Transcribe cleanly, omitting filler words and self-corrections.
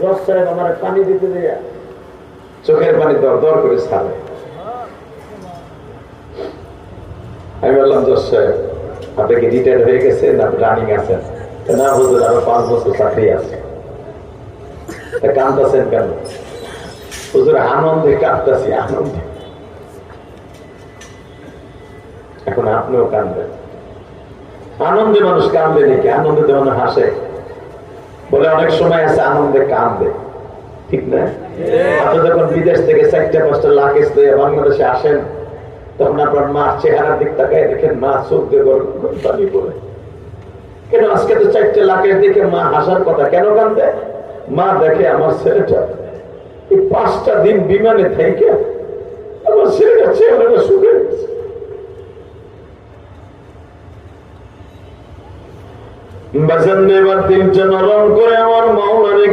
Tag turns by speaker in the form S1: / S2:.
S1: জজ সাহেব আমার পানি দিতে দেয়া
S2: চোখের পানি দর দর করে ছাড়ে। আমি বললাম, জজ সাহেব আপনি কি রিটায়ার হয়ে গেছেন না রানিং আছেন? না হুজুর, আরো 5 বছর চাকরি আছে। কাঁদতেছেন কেন? হুজুর আনন্দে কাঁদতেছি, আনন্দে। এখন আপনিও কাঁদবেন। আনন্দে মানুষ কাঁদবে নাকি? আনন্দে মানুষ হাসে। বলে অনেক সময় আছে আনন্দে কাঁদবে, ঠিক না? আপনি যখন বিদেশ থেকে 4-5 লাখ বাংলাদেশে আসেন, তখন আপনার মার চেহারার দিক তাকায় দেখেন মা চোখ দিয়ে পানি পড়ে। কেন আজকে তো 4 লাখের দিকে মা হাসার কথা, কেন কাঁদবে? মা দেখে আমার ছেলেটা এই 5টা দিন বিমানে থেকে আমার ছেলেটা চেহারাটা শুকিয়ে গেছে। বাজান এবার 3টা নরম করে আমার মাওলারে